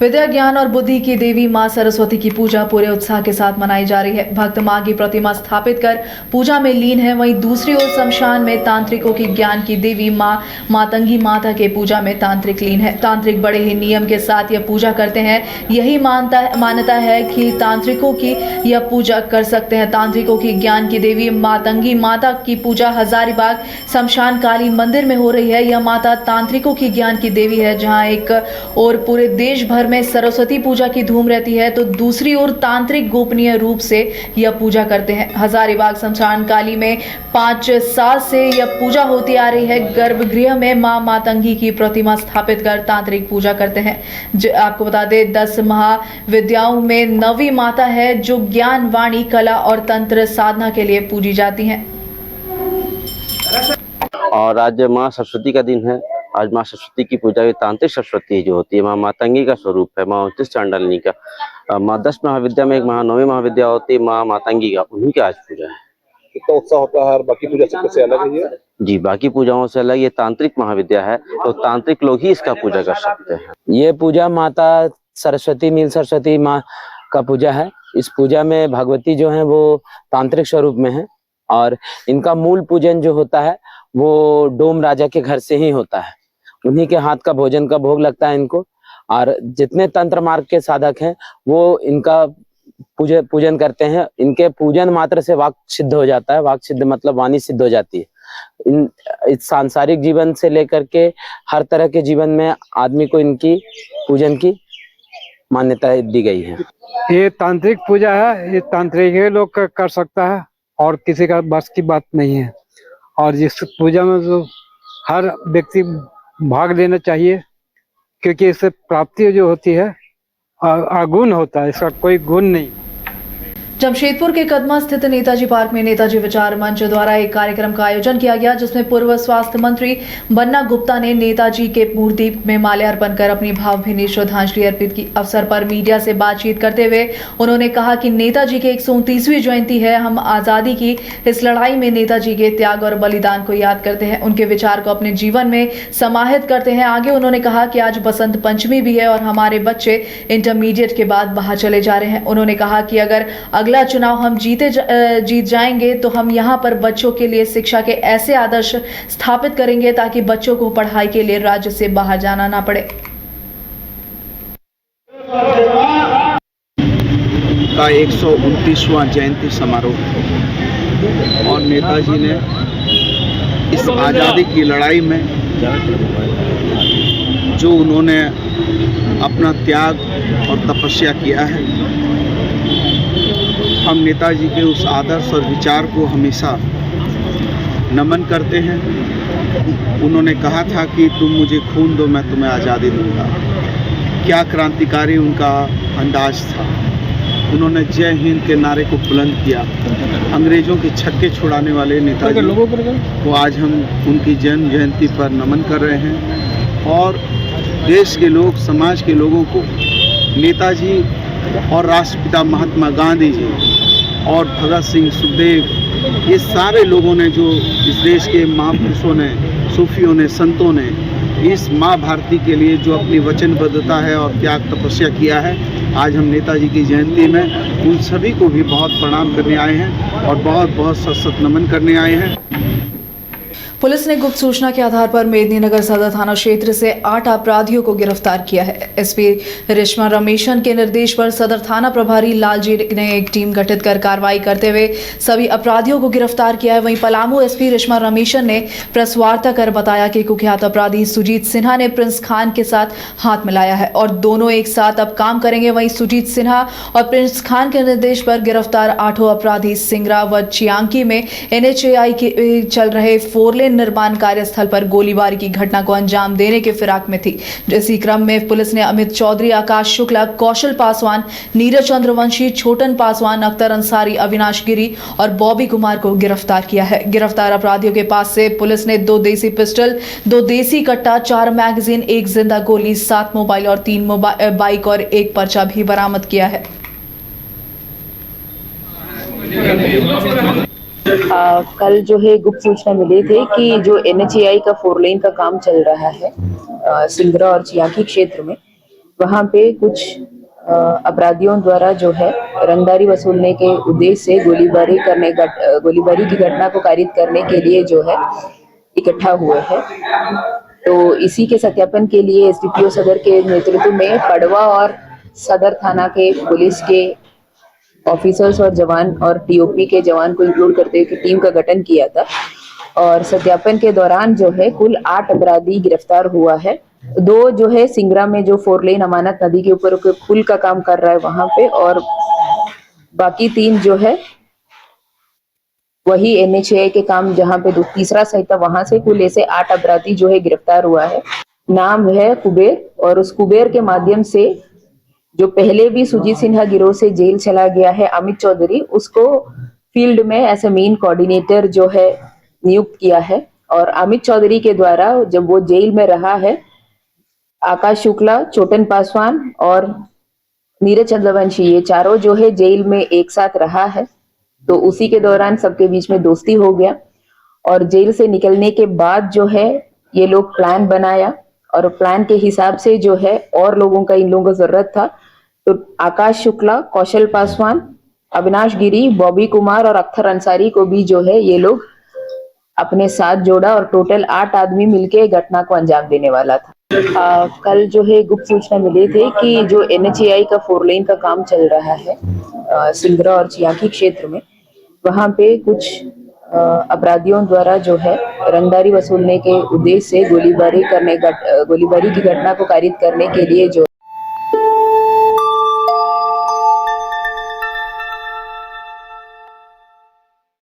विद्या, ज्ञान और बुद्धि की देवी मां सरस्वती की पूजा पूरे उत्साह के साथ मनाई जा रही है। भक्त मां की प्रतिमा स्थापित कर पूजा में लीन है। वहीं दूसरी ओर शमशान में तांत्रिकों की ज्ञान की देवी मां मातंगी माता के पूजा में तांत्रिक लीन है। तांत्रिक बड़े ही नियम के साथ यह पूजा करते हैं। यही मान्यता है कि तांत्रिकों की यह पूजा कर सकते हैं। तांत्रिकों की ज्ञान की देवी मातंगी माता की पूजा हजारीबाग शमशान काली मंदिर में हो रही है। यह माता तांत्रिकों की ज्ञान की देवी है। जहां एक और पूरे देश भर में सरस्वती पूजा की धूम रहती है, तो दूसरी ओर तांत्रिक गोपनीय रूप से यह पूजा करते हैं। हजारीबाग शमशान काली में 5 साल से यह पूजा होती आ रही है। गर्भगृह में मां मातंगी की प्रतिमा स्थापित कर तांत्रिक पूजा करते हैं। आपको बता दें 10 महाविद्याओं में 9वीं माता है जो ज्ञान, वाणी, कला और तंत्र साधना के लिए पूजी जाती हैं। और आज माँ सरस्वती का दिन है। आज माँ सरस्वती की पूजा की तांत्रिक सरस्वती जो होती है माँ मातंगी का स्वरूप है, माँ 29 चांडालिनी का। माँ 10 महाविद्या में एक 9वीं महाविद्या होती है माँ मातंगी का, उन्हीं की आज पूजा है। कितना उत्साह होता है और बाकी पूजा से अलग है ये? जी, बाकी पूजाओं से अलग ये तांत्रिक महाविद्या है, तो तांत्रिक लोग ही इसका पूजा कर सकते हैं। ये पूजा माता सरस्वती नील सरस्वती माँ का पूजा है। इस पूजा में भगवती जो है वो तांत्रिक स्वरूप में है और इनका मूल पूजन जो होता है वो डोम राजा के घर से ही होता है। उन्हीं के हाथ का भोजन का भोग लगता है इनको, और जितने तंत्र मार्ग के साधक हैं वो इनका पूजन करते हैं। इनके पूजन मात्र से वाक सिद्ध हो जाता है। वाक सिद्ध मतलब वाणी सिद्ध हो जाती है। इस सांसारिक जीवन से लेकर के हर तरह के जीवन में आदमी को इनकी पूजन की मान्यता दी गई है। ये तांत्रिक पूजा है, ये तांत्रिक ही लोग कर सकता है और किसी का बस की बात नहीं है। और जिस पूजा में तो हर व्यक्ति भाग लेना चाहिए, क्योंकि इससे प्राप्ति जो होती है अगुण होता है, इसका कोई गुण नहीं। जमशेदपुर के कदमा स्थित नेताजी पार्क में नेताजी विचार मंच द्वारा एक कार्यक्रम का आयोजन किया गया, जिसमें पूर्व स्वास्थ्य मंत्री बन्ना गुप्ता ने नेताजी के मूर्ति में माल्यार्पण कर अपनी भावभीनी श्रद्धांजलि अर्पित की। अवसर पर मीडिया से बातचीत करते हुए उन्होंने कहा कि नेताजी की 129वीं जयंती है। हम आजादी की इस लड़ाई में नेताजी के त्याग और बलिदान को याद करते हैं, उनके विचार को अपने जीवन में समाहित करते हैं। आगे उन्होंने कहा कि आज बसंत पंचमी भी है और हमारे बच्चे इंटरमीडिएट के बाद बाहर चले जा रहे हैं। उन्होंने कहा कि अगर अगला चुनाव हम जीत जाएंगे तो हम यहां पर बच्चों के लिए शिक्षा के ऐसे आदर्श स्थापित करेंगे ताकि बच्चों को पढ़ाई के लिए राज्य से बाहर जाना ना पड़े। का 129वां जयंती समारोह और नेताजी ने इस आज़ादी की लड़ाई में जो उन्होंने अपना त्याग और तपस्या किया है, हम नेताजी के उस आदर्श और विचार को हमेशा नमन करते हैं। उन्होंने कहा था कि तुम मुझे खून दो, मैं तुम्हें आज़ादी दूंगा। क्या क्रांतिकारी उनका अंदाज था। उन्होंने जय हिंद के नारे को बुलंद किया। अंग्रेज़ों के छक्के छुड़ाने वाले नेताजी को आज हम उनकी जन्म जयंती पर नमन कर रहे हैं। और देश के लोग, समाज के लोगों को नेताजी और राष्ट्रपिता महात्मा गांधी जी और भगत सिंह, सुखदेव, ये सारे लोगों ने जो इस देश के महापुरुषों ने, सूफियों ने, संतों ने इस माँ भारती के लिए जो अपनी वचनबद्धता है और त्याग तपस्या किया है, आज हम नेताजी की जयंती में उन सभी को भी बहुत प्रणाम करने आए हैं और बहुत बहुत सत नमन करने आए हैं। पुलिस ने गुप्त सूचना के आधार पर मेदिनीनगर सदर थाना क्षेत्र से 8 अपराधियों को गिरफ्तार किया है। एसपी रेशमा रमेशन के निर्देश पर सदर थाना प्रभारी लालजी ने एक टीम गठित कर कार्रवाई करते हुए सभी अपराधियों को गिरफ्तार किया है। वहीं पलामू एसपी रेशमा रमेशन ने प्रेस वार्ता कर बताया कि कुख्यात अपराधी सुजीत सिन्हा ने प्रिंस खान के साथ हाथ मिलाया है और दोनों एक साथ अब काम करेंगे। वहीं सुजीत सिन्हा और प्रिंस खान के निर्देश पर गिरफ्तार 8 अपराधी सिंगरा व चियांकी में NHAI के चल रहे 4 लेन निर्माण कार्यस्थल पर गोलीबारी की घटना को अंजाम देने के फिराक में थी। इसी क्रम में पुलिस ने अमित चौधरी, आकाश शुक्ला, कौशल पासवान, नीरज चंद्रवंशी, छोटन पासवान, अख्तर अंसारी, अविनाश गिरी और बॉबी कुमार को गिरफ्तार किया है। गिरफ्तार अपराधियों के पास से पुलिस ने 2 देसी पिस्टल, 2 देसी कट्टा, 4 मैगजीन, 1 जिंदा गोली, 7 मोबाइल और 3 बाइक और 1 पर्चा भी बरामद किया है। कल जो है गुप्त सूचना मिली थी कि जो NHAI का 4 लेन का काम चल रहा है सिंगरा और चियांकी क्षेत्र में, वहां पे कुछ अपराधियों द्वारा जो है रंगदारी वसूलने के उद्देश्य से गोलीबारी की घटना को कारित करने के लिए जो है इकट्ठा हुए हैं। तो इसी के सत्यापन के लिए एसडीपीओ सदर के नेतृत्व में पड़वा और सदर थाना के पुलिस के ऑफिसर्स और जवान और टीओपी के जवान को इंक्लूड करते हुए टीम का गठन किया था। और सत्यापन के दौरान जो है कुल 8 अपराधी गिरफ्तार हुआ है। 2 जो है सिंगरा में जो 4 लेन अमानत नदी के ऊपर पुल का काम कर रहा है वहां पे, और बाकी 3 जो है वही NHAI के काम जहां पे तीसरा साइट था वहां से कुल ऐसे 8 अपराधी जो है गिरफ्तार हुआ है। नाम है कुबेर, और उस कुबेर के माध्यम से जो पहले भी सुजीत सिन्हा गिरोह से जेल चला गया है अमित चौधरी, उसको फील्ड में एज ए मेन कोऑर्डिनेटर जो है नियुक्त किया है। और अमित चौधरी के द्वारा जब वो जेल में रहा है, आकाश शुक्ला, चोटन पासवान और नीरज चंद्रवंशी, ये चारों जो है जेल में एक साथ रहा है। तो उसी के दौरान सबके बीच में दोस्ती हो गया, और जेल से निकलने के बाद जो है ये लोग प्लान बनाया, और प्लान के हिसाब से जो है और लोगों का इन लोगों को जरूरत था। तो आकाश शुक्ला, कौशल पासवान, अविनाश गिरी, बॉबी कुमार और अख्तर अंसारी को भी जो है ये लोग अपने साथ जोड़ा, और टोटल 8 आदमी मिलके घटना को अंजाम देने वाला था। कल जो है गुप्त सूचना मिली थी कि जो NHAI का 4 लेन का काम चल रहा है सिंगरा और चियाकी क्षेत्र में, वहां पे कुछ अपराधियों द्वारा जो है रंगदारी वसूलने के उद्देश्य से गोलीबारी की घटना को कारित करने के लिए जो